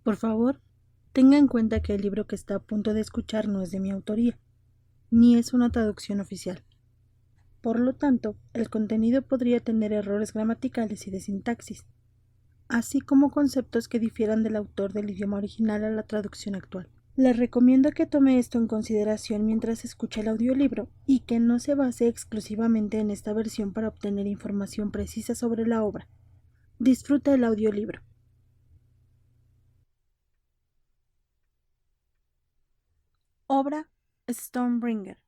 Por favor, tenga en cuenta que el libro que está a punto de escuchar no es de mi autoría, ni es una traducción oficial. Por lo tanto, el contenido podría tener errores gramaticales y de sintaxis, así como conceptos que difieran del autor del idioma original a la traducción actual. Le recomiendo que tome esto en consideración mientras escucha el audiolibro y que no se base exclusivamente en esta versión para obtener información precisa sobre la obra. Disfruta el audiolibro. Obra Stormbringer.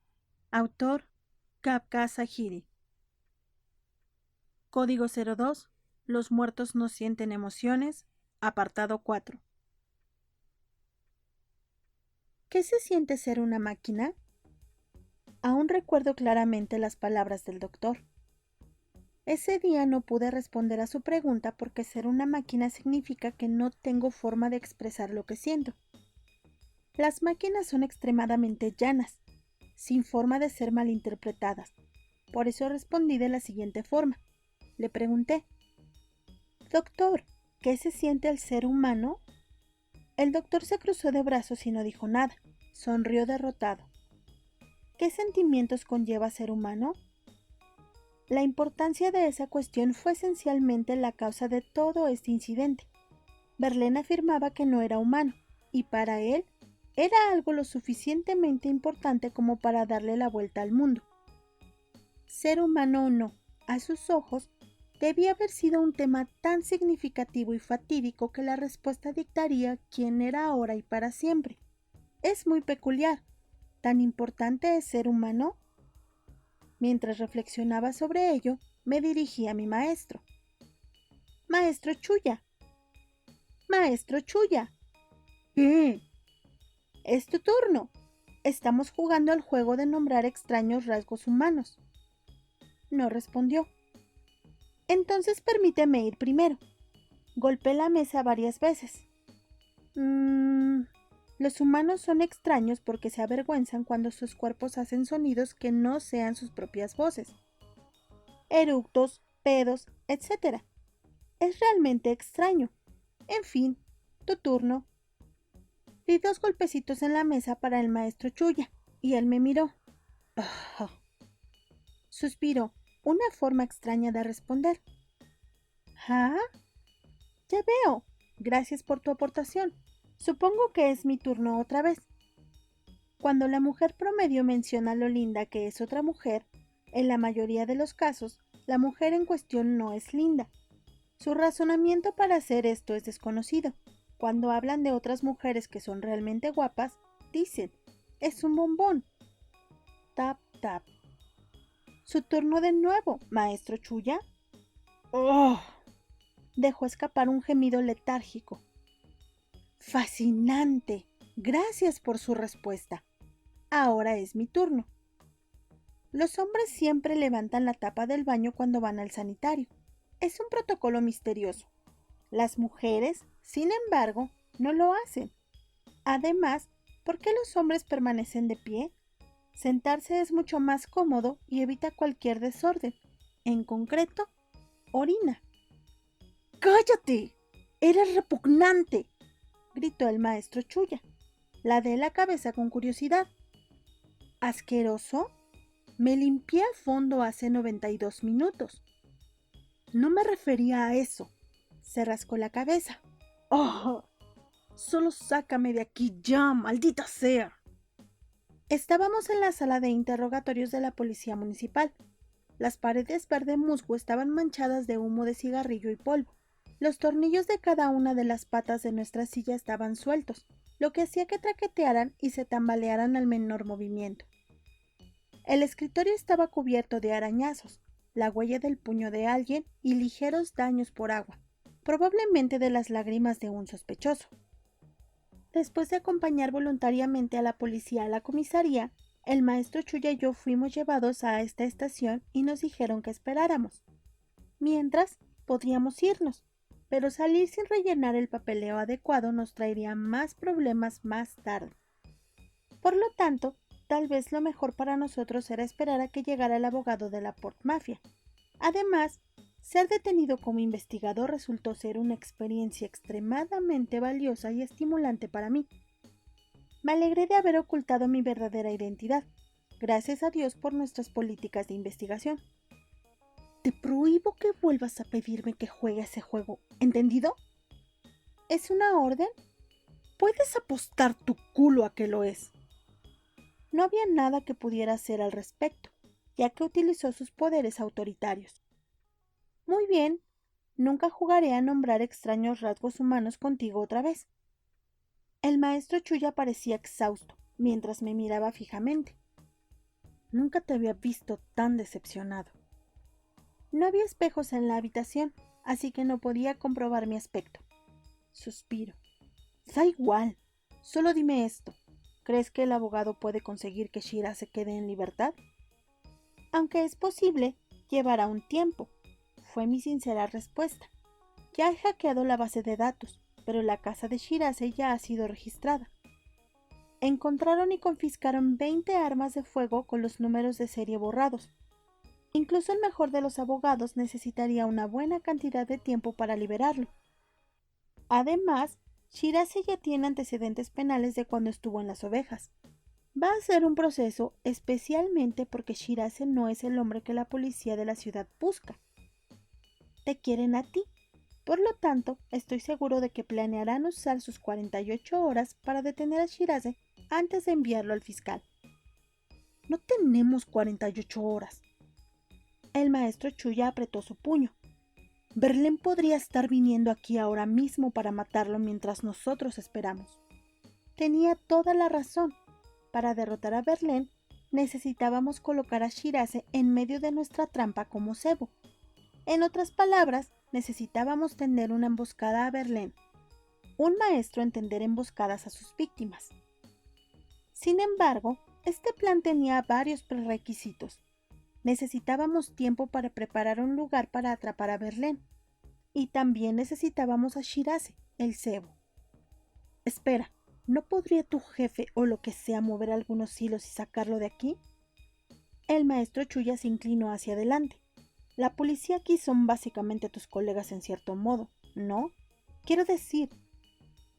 Autor Kafka Sahiri. Código 02. Los muertos no sienten emociones. Apartado 4. ¿Qué se siente ser una máquina? Aún recuerdo claramente las palabras del doctor. Ese día no pude responder a su pregunta porque ser una máquina significa que no tengo forma de expresar lo que siento. Las máquinas son extremadamente llanas, sin forma de ser malinterpretadas. Por eso respondí de la siguiente forma. Le pregunté: Doctor, ¿qué se siente al ser humano? El doctor se cruzó de brazos y no dijo nada. Sonrió derrotado. ¿Qué sentimientos conlleva ser humano? La importancia de esa cuestión fue esencialmente la causa de todo este incidente. Verlaine afirmaba que no era humano, y para él era algo lo suficientemente importante como para darle la vuelta al mundo. Ser humano o no, a sus ojos, debía haber sido un tema tan significativo y fatídico que la respuesta dictaría quién era ahora y para siempre. Es muy peculiar. ¿Tan importante es ser humano? Mientras reflexionaba sobre ello, me dirigí a mi maestro. Maestro Chuya. Maestro Chuya. ¿Qué? Es tu turno. Estamos jugando al juego de nombrar extraños rasgos humanos. No respondió. Entonces permíteme ir primero. Golpeé la mesa varias veces. Los humanos son extraños porque se avergüenzan cuando sus cuerpos hacen sonidos que no sean sus propias voces. Eructos, pedos, etc. Es realmente extraño. En fin, tu turno. Di 2 golpecitos en la mesa para el maestro Chuya, y él me miró. Oh. Suspiró, una forma extraña de responder. ¿Ah? Ya veo. Gracias por tu aportación. Supongo que es mi turno otra vez. Cuando la mujer promedio menciona lo linda que es otra mujer, en la mayoría de los casos, la mujer en cuestión no es linda. Su razonamiento para hacer esto es desconocido. Cuando hablan de otras mujeres que son realmente guapas, dicen: es un bombón. Tap, tap. Su turno de nuevo, maestro Chuya. ¡Oh! Dejó escapar un gemido letárgico. Fascinante. Gracias por su respuesta. Ahora es mi turno. Los hombres siempre levantan la tapa del baño cuando van al sanitario. Es un protocolo misterioso. Las mujeres, sin embargo, no lo hacen. Además, ¿por qué los hombres permanecen de pie? Sentarse es mucho más cómodo y evita cualquier desorden. En concreto, orina. ¡Cállate! ¡Eres repugnante!, gritó el maestro Chuya. Ladeé la cabeza con curiosidad. ¿Asqueroso? Me limpié a fondo hace 92 minutos. No me refería a eso. Se rascó la cabeza. ¡Oh! Solo sácame de aquí ya, maldita sea. Estábamos en la sala de interrogatorios de la policía municipal. Las paredes verde musgo estaban manchadas de humo de cigarrillo y polvo. Los tornillos de cada una de las patas de nuestra silla estaban sueltos, lo que hacía que traquetearan y se tambalearan al menor movimiento. El escritorio estaba cubierto de arañazos, la huella del puño de alguien y ligeros daños por agua, probablemente de las lágrimas de un sospechoso. Después de acompañar voluntariamente a la policía a la comisaría, el maestro Chuya y yo fuimos llevados a esta estación y nos dijeron que esperáramos. Mientras, podríamos irnos, pero salir sin rellenar el papeleo adecuado nos traería más problemas más tarde. Por lo tanto, tal vez lo mejor para nosotros era esperar a que llegara el abogado de la Port Mafia. Además, Ser detenido como investigador resultó ser una experiencia extremadamente valiosa y estimulante para mí. Me alegré de haber ocultado mi verdadera identidad, gracias a Dios por nuestras políticas de investigación. Te prohíbo que vuelvas a pedirme que juegue ese juego, ¿entendido? ¿Es una orden? Puedes apostar tu culo a que lo es. No había nada que pudiera hacer al respecto, ya que utilizó sus poderes autoritarios. Muy bien, nunca jugaré a nombrar extraños rasgos humanos contigo otra vez. El maestro Chuya parecía exhausto, mientras me miraba fijamente. Nunca te había visto tan decepcionado. No había espejos en la habitación, así que no podía comprobar mi aspecto. Suspiro. Da igual, solo dime esto. ¿Crees que el abogado puede conseguir que Shira se quede en libertad? Aunque es posible, llevará un tiempo, fue mi sincera respuesta. Ya he hackeado la base de datos, pero la casa de Shirase ya ha sido registrada. Encontraron y confiscaron 20 armas de fuego con los números de serie borrados. Incluso el mejor de los abogados necesitaría una buena cantidad de tiempo para liberarlo. Además, Shirase ya tiene antecedentes penales de cuando estuvo en las ovejas. Va a ser un proceso especialmente porque Shirase no es el hombre que la policía de la ciudad busca. Te quieren a ti. Por lo tanto, estoy seguro de que planearán usar sus 48 horas para detener a Shirase antes de enviarlo al fiscal. No tenemos 48 horas. El maestro Chuya apretó su puño. Verlaine podría estar viniendo aquí ahora mismo para matarlo mientras nosotros esperamos. Tenía toda la razón. Para derrotar a Verlaine, necesitábamos colocar a Shirase en medio de nuestra trampa como cebo. En otras palabras, necesitábamos tender una emboscada a Verlaine. Un maestro en tender emboscadas a sus víctimas. Sin embargo, este plan tenía varios prerequisitos. Necesitábamos tiempo para preparar un lugar para atrapar a Verlaine. Y también necesitábamos a Shirase, el cebo. Espera, ¿no podría tu jefe o lo que sea mover algunos hilos y sacarlo de aquí? El maestro Chuya se inclinó hacia adelante. La policía aquí son básicamente tus colegas en cierto modo, ¿no? Quiero decir,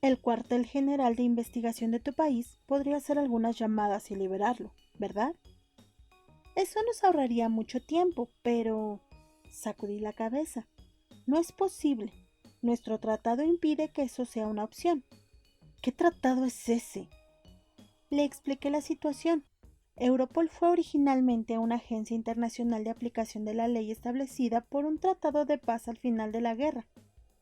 el cuartel general de investigación de tu país podría hacer algunas llamadas y liberarlo, ¿verdad? Eso nos ahorraría mucho tiempo, pero... Sacudí la cabeza. No es posible. Nuestro tratado impide que eso sea una opción. ¿Qué tratado es ese? Le expliqué la situación. Europol fue originalmente una agencia internacional de aplicación de la ley establecida por un tratado de paz al final de la guerra,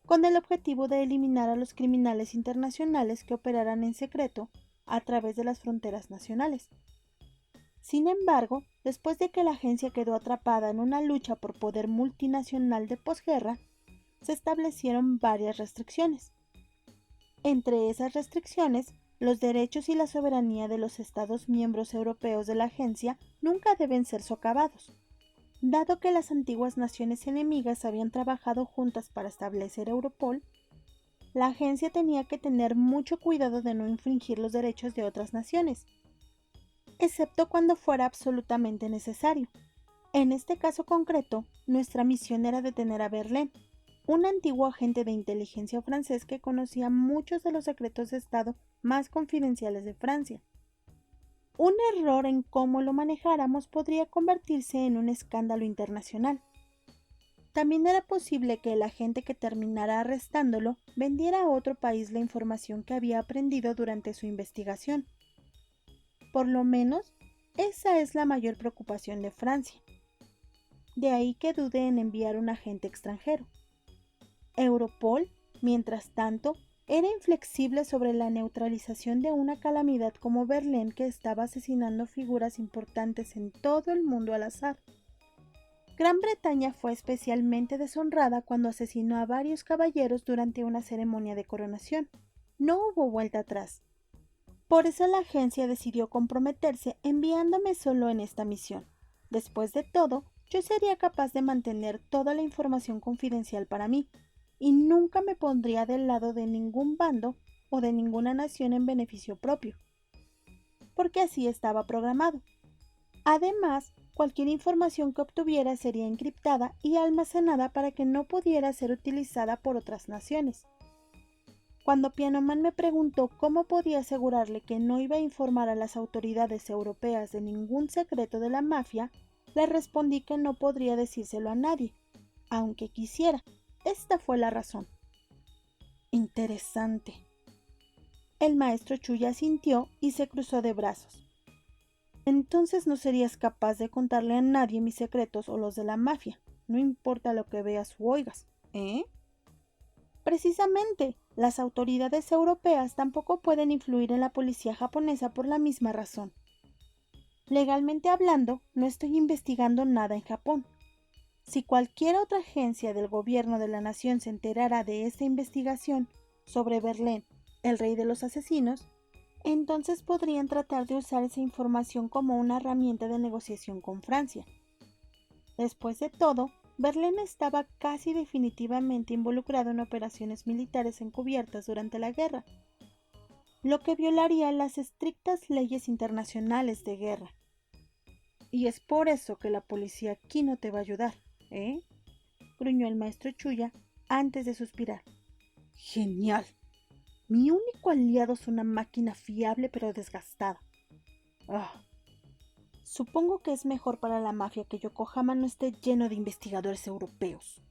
con el objetivo de eliminar a los criminales internacionales que operaran en secreto a través de las fronteras nacionales. Sin embargo, después de que la agencia quedó atrapada en una lucha por poder multinacional de posguerra, se establecieron varias restricciones. Entre esas restricciones, los derechos y la soberanía de los Estados miembros europeos de la agencia nunca deben ser socavados. Dado que las antiguas naciones enemigas habían trabajado juntas para establecer Europol, la agencia tenía que tener mucho cuidado de no infringir los derechos de otras naciones, excepto cuando fuera absolutamente necesario. En este caso concreto, nuestra misión era detener a Verlaine, un antiguo agente de inteligencia francés que conocía muchos de los secretos de Estado más confidenciales de Francia. Un error en cómo lo manejáramos podría convertirse en un escándalo internacional. También era posible que el agente que terminara arrestándolo vendiera a otro país la información que había aprendido durante su investigación. Por lo menos, esa es la mayor preocupación de Francia. De ahí que dude en enviar un agente extranjero. Europol, mientras tanto, era inflexible sobre la neutralización de una calamidad como Verlaine que estaba asesinando figuras importantes en todo el mundo al azar. Gran Bretaña fue especialmente deshonrada cuando asesinó a varios caballeros durante una ceremonia de coronación. No hubo vuelta atrás. Por eso la agencia decidió comprometerse enviándome solo en esta misión. Después de todo, yo sería capaz de mantener toda la información confidencial para mí, y nunca me pondría del lado de ningún bando o de ninguna nación en beneficio propio, porque así estaba programado. Además, cualquier información que obtuviera sería encriptada y almacenada para que no pudiera ser utilizada por otras naciones. Cuando Piano Man me preguntó cómo podía asegurarle que no iba a informar a las autoridades europeas de ningún secreto de la mafia, le respondí que no podría decírselo a nadie, aunque quisiera. Esta fue la razón. Interesante. El maestro Chuy asintió y se cruzó de brazos. Entonces no serías capaz de contarle a nadie mis secretos o los de la mafia, no importa lo que veas u oigas, ¿eh? Precisamente, las autoridades europeas tampoco pueden influir en la policía japonesa por la misma razón. Legalmente hablando, no estoy investigando nada en Japón. Si cualquier otra agencia del gobierno de la nación se enterara de esta investigación sobre Verlaine, el rey de los asesinos, entonces podrían tratar de usar esa información como una herramienta de negociación con Francia. Después de todo, Verlaine estaba casi definitivamente involucrado en operaciones militares encubiertas durante la guerra, lo que violaría las estrictas leyes internacionales de guerra. Y es por eso que la policía aquí no te va a ayudar, ¿eh? Gruñó el maestro Chuya antes de suspirar. Genial. Mi único aliado es una máquina fiable pero desgastada. Supongo que es mejor para la mafia que Yokohama no esté lleno de investigadores europeos.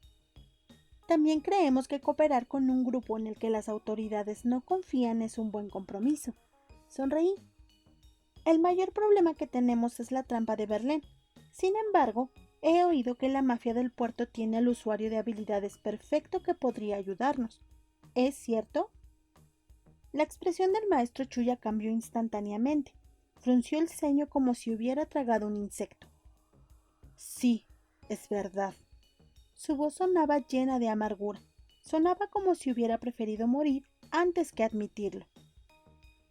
También creemos que cooperar con un grupo en el que las autoridades no confían es un buen compromiso. Sonreí. El mayor problema que tenemos es la trampa de Verlaine. Sin embargo, he oído que la mafia del puerto tiene al usuario de habilidades perfecto que podría ayudarnos. ¿Es cierto? La expresión del maestro Chuya cambió instantáneamente. Frunció el ceño como si hubiera tragado un insecto. Sí, es verdad. Su voz sonaba llena de amargura. Sonaba como si hubiera preferido morir antes que admitirlo.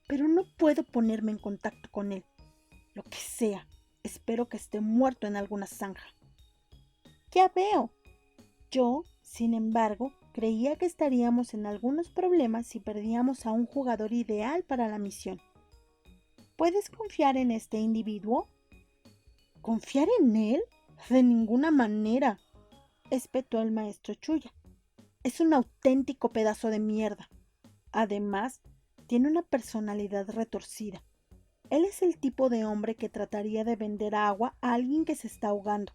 Pero no puedo ponerme en contacto con él. Lo que sea, espero que esté muerto en alguna zanja. Ya veo. Yo, sin embargo, creía que estaríamos en algunos problemas si perdíamos a un jugador ideal para la misión. ¿Puedes confiar en este individuo? ¿Confiar en él? De ninguna manera, espetó el maestro Chuya. Es un auténtico pedazo de mierda. Además, tiene una personalidad retorcida. Él es el tipo de hombre que trataría de vender agua a alguien que se está ahogando.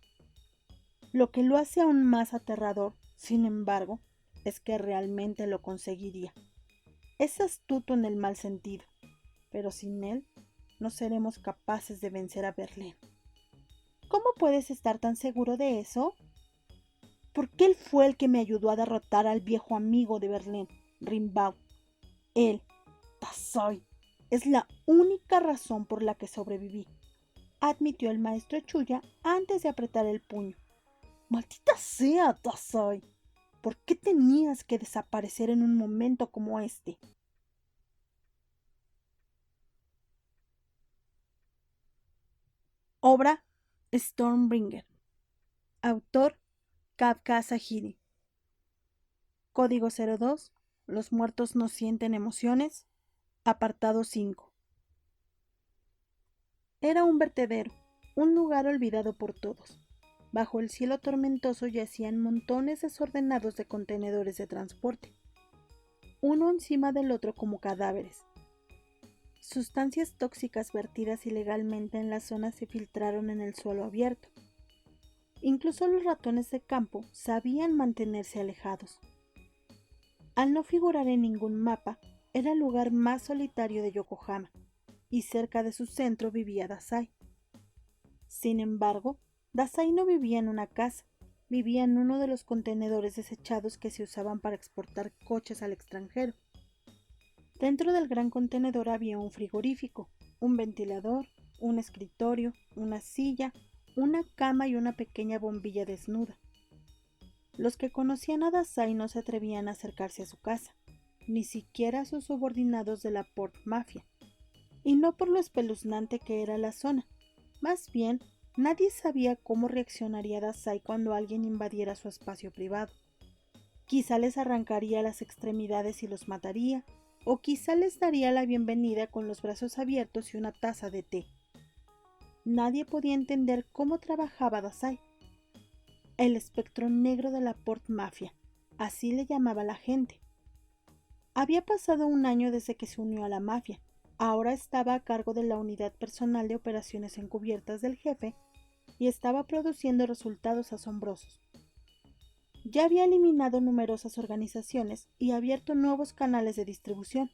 Lo que lo hace aún más aterrador, sin embargo, es que realmente lo conseguiría. Es astuto en el mal sentido, pero sin él no seremos capaces de vencer a Verlaine. ¿Cómo puedes estar tan seguro de eso? Porque él fue el que me ayudó a derrotar al viejo amigo de Verlaine, Rimbaud. Él, Tazoi, es la única razón por la que sobreviví, admitió el maestro Chuya antes de apretar el puño. Maldita sea, Tazoi. ¿Por qué tenías que desaparecer en un momento como este? Obra Stormbringer. Autor Kafka Asahiri. Código 02. Los muertos no sienten emociones. Apartado 5. Era un vertedero, un lugar olvidado por todos. Bajo el cielo tormentoso yacían montones desordenados de contenedores de transporte, uno encima del otro como cadáveres. Sustancias tóxicas vertidas ilegalmente en la zona se filtraron en el suelo abierto. Incluso los ratones de campo sabían mantenerse alejados. Al no figurar en ningún mapa, era el lugar más solitario de Yokohama, y cerca de su centro vivía Dazai. Sin embargo, Dazai no vivía en una casa, vivía en uno de los contenedores desechados que se usaban para exportar coches al extranjero. Dentro del gran contenedor había un frigorífico, un ventilador, un escritorio, una silla, una cama y una pequeña bombilla desnuda. Los que conocían a Dazai no se atrevían a acercarse a su casa, ni siquiera a sus subordinados de la Port Mafia, y no por lo espeluznante que era la zona. Más bien, nadie sabía cómo reaccionaría Dazai cuando alguien invadiera su espacio privado. Quizá les arrancaría las extremidades y los mataría, o quizá les daría la bienvenida con los brazos abiertos y una taza de té. Nadie podía entender cómo trabajaba Dasai. El espectro negro de la Port Mafia, así le llamaba la gente. Había pasado un año desde que se unió a la mafia. Ahora estaba a cargo de la unidad personal de operaciones encubiertas del jefe y estaba produciendo resultados asombrosos. Ya había eliminado numerosas organizaciones y abierto nuevos canales de distribución.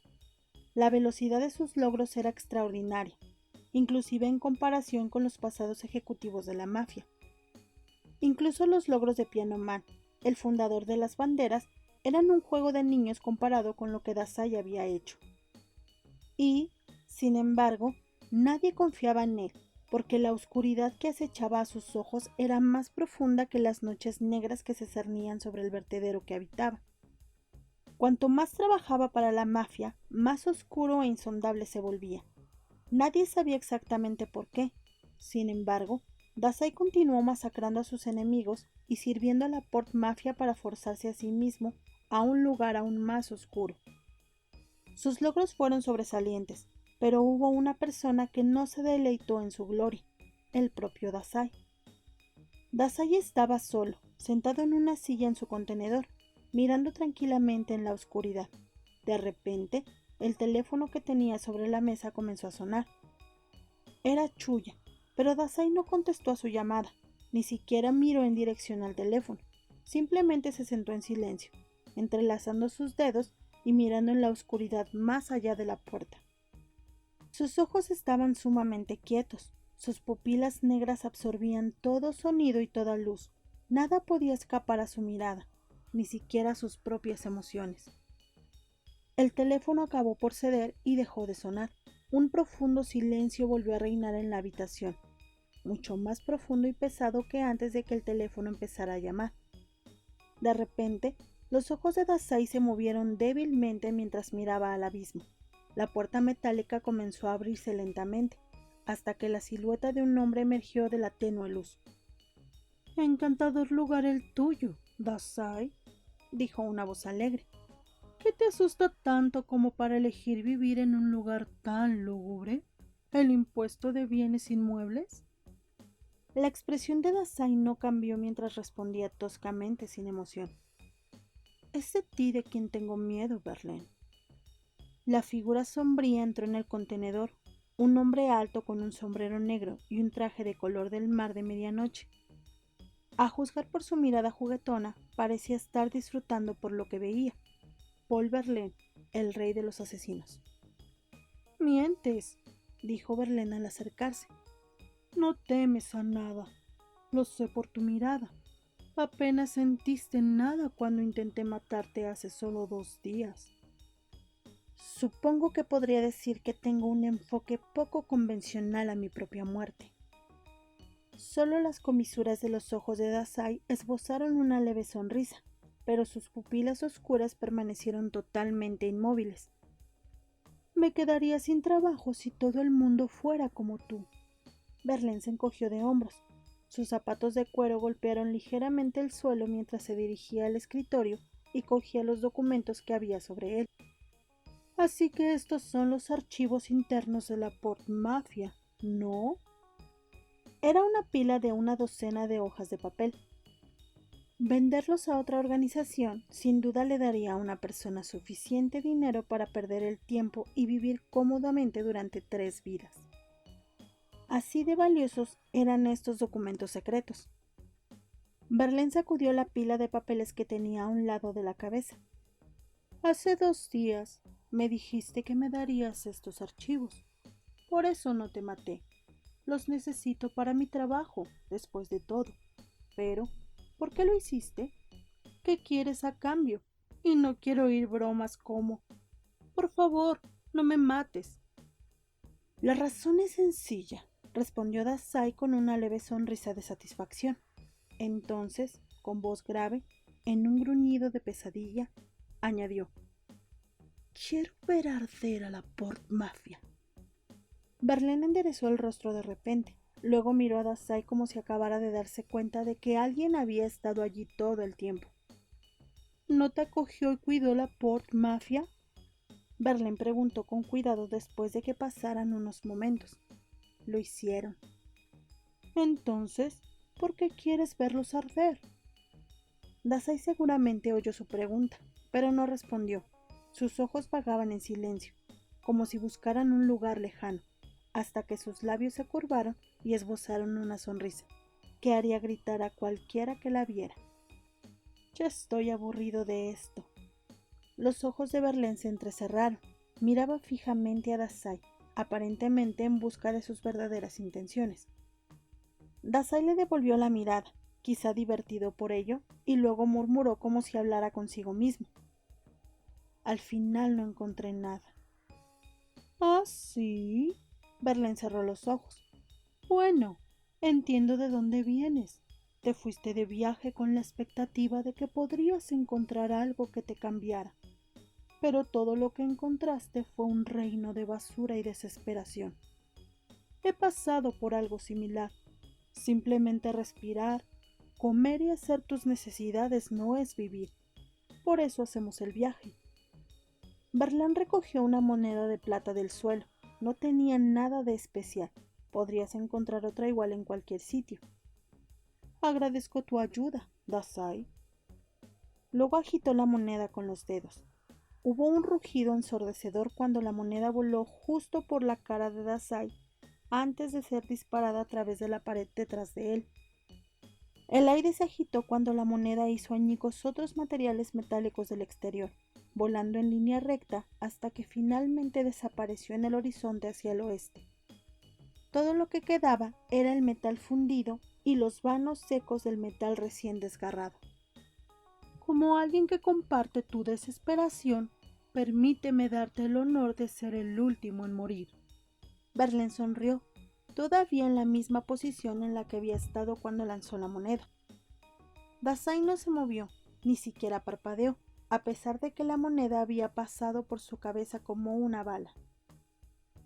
La velocidad de sus logros era extraordinaria, inclusive en comparación con los pasados ejecutivos de la mafia. Incluso los logros de Piano Man, el fundador de las banderas, eran un juego de niños comparado con lo que Dasai había hecho. Y, sin embargo, nadie confiaba en él, porque la oscuridad que acechaba a sus ojos era más profunda que las noches negras que se cernían sobre el vertedero que habitaba. Cuanto más trabajaba para la mafia, más oscuro e insondable se volvía. Nadie sabía exactamente por qué. Sin embargo, Dasai continuó masacrando a sus enemigos y sirviendo a la Port Mafia para forzarse a sí mismo a un lugar aún más oscuro. Sus logros fueron sobresalientes, pero hubo una persona que no se deleitó en su gloria, el propio Dasai. Dasai estaba solo, sentado en una silla en su contenedor, mirando tranquilamente en la oscuridad. De repente, el teléfono que tenía sobre la mesa comenzó a sonar. Era Chuya, pero Dasai no contestó a su llamada, ni siquiera miró en dirección al teléfono. Simplemente se sentó en silencio, entrelazando sus dedos y mirando en la oscuridad más allá de la puerta. Sus ojos estaban sumamente quietos, sus pupilas negras absorbían todo sonido y toda luz. Nada podía escapar a su mirada, ni siquiera sus propias emociones. El teléfono acabó por ceder y dejó de sonar. Un profundo silencio volvió a reinar en la habitación, mucho más profundo y pesado que antes de que el teléfono empezara a llamar. De repente, los ojos de Dasai se movieron débilmente mientras miraba al abismo. La puerta metálica comenzó a abrirse lentamente, hasta que la silueta de un hombre emergió de la tenue luz. «Encantador lugar el tuyo, Dasai», dijo una voz alegre. «¿Qué te asusta tanto como para elegir vivir en un lugar tan lúgubre? ¿El impuesto de bienes inmuebles?» La expresión de Dasai no cambió mientras respondía toscamente sin emoción. «Es de ti de quien tengo miedo, Verlaine». La figura sombría entró en el contenedor, un hombre alto con un sombrero negro y un traje de color del mar de medianoche. A juzgar por su mirada juguetona, parecía estar disfrutando por lo que veía. Paul Verlaine, el rey de los asesinos. «Mientes», dijo Verlaine al acercarse. «No temes a nada. Lo sé por tu mirada. Apenas sentiste nada cuando intenté matarte hace solo 2 días». Supongo que podría decir que tengo un enfoque poco convencional a mi propia muerte. Solo las comisuras de los ojos de Dasai esbozaron una leve sonrisa, pero sus pupilas oscuras permanecieron totalmente inmóviles. «Me quedaría sin trabajo si todo el mundo fuera como tú». Verlaine se encogió de hombros. Sus zapatos de cuero golpearon ligeramente el suelo mientras se dirigía al escritorio y cogía los documentos que había sobre él. «Así que estos son los archivos internos de la Port Mafia, ¿no?» Era una pila de una docena de hojas de papel. Venderlos a otra organización sin duda le daría a una persona suficiente dinero para perder el tiempo y vivir cómodamente durante 3 vidas. Así de valiosos eran estos documentos secretos. Verlaine sacudió la pila de papeles que tenía a un lado de la cabeza. «Hace 2 días me dijiste que me darías estos archivos. Por eso no te maté. Los necesito para mi trabajo, después de todo. Pero, ¿por qué lo hiciste? ¿Qué quieres a cambio? Y no quiero oír bromas como: por favor, no me mates». «La razón es sencilla», respondió Dasai con una leve sonrisa de satisfacción. Entonces, con voz grave, en un gruñido de pesadilla, añadió: «Quiero ver arder a la Port Mafia». Verlaine enderezó el rostro de repente. Luego miró a Dasai como si acabara de darse cuenta de que alguien había estado allí todo el tiempo. «¿No te acogió y cuidó la Port Mafia?», Verlaine preguntó con cuidado después de que pasaran unos momentos. «Lo hicieron. Entonces, ¿por qué quieres verlos arder? Dasai seguramente oyó su pregunta, pero no respondió. Sus ojos vagaban en silencio, como si buscaran un lugar lejano, hasta que sus labios se curvaron y esbozaron una sonrisa, que haría gritar a cualquiera que la viera. Ya estoy aburrido de esto. Los ojos de Verlaine se entrecerraron. Miraba fijamente a Dasai, aparentemente en busca de sus verdaderas intenciones. Dasai le devolvió la mirada, quizá divertido por ello, y luego murmuró como si hablara consigo mismo. Al final no encontré nada. ¿Ah, sí? Verlaine cerró los ojos. Bueno, entiendo de dónde vienes. Te fuiste de viaje con la expectativa de que podrías encontrar algo que te cambiara. Pero todo lo que encontraste fue un reino de basura y desesperación. He pasado por algo similar. Simplemente respirar, comer y hacer tus necesidades no es vivir. Por eso hacemos el viaje. Verlaine recogió una moneda de plata del suelo. No tenía nada de especial. Podrías encontrar otra igual en cualquier sitio. Agradezco tu ayuda, Dasai. Luego agitó la moneda con los dedos. Hubo un rugido ensordecedor cuando la moneda voló justo por la cara de Dasai antes de ser disparada a través de la pared detrás de él. El aire se agitó cuando la moneda hizo añicos otros materiales metálicos del exterior, volando en línea recta hasta que finalmente desapareció en el horizonte hacia el oeste. Todo lo que quedaba era el metal fundido y los vanos secos del metal recién desgarrado. Como alguien que comparte tu desesperación, permíteme darte el honor de ser el último en morir. Verlaine sonrió, todavía en la misma posición en la que había estado cuando lanzó la moneda. Dasai no se movió, ni siquiera parpadeó, a pesar de que la moneda había pasado por su cabeza como una bala.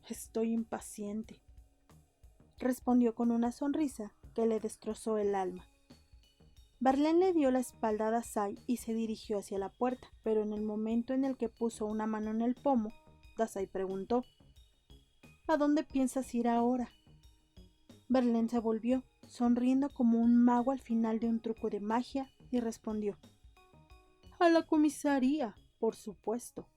Estoy impaciente, respondió con una sonrisa que le destrozó el alma. Verlaine le dio la espalda a Dasai y se dirigió hacia la puerta, pero en el momento en el que puso una mano en el pomo, Dasai preguntó: ¿A dónde piensas ir ahora? Verlaine se volvió, sonriendo como un mago al final de un truco de magia, y respondió: A la comisaría, por supuesto.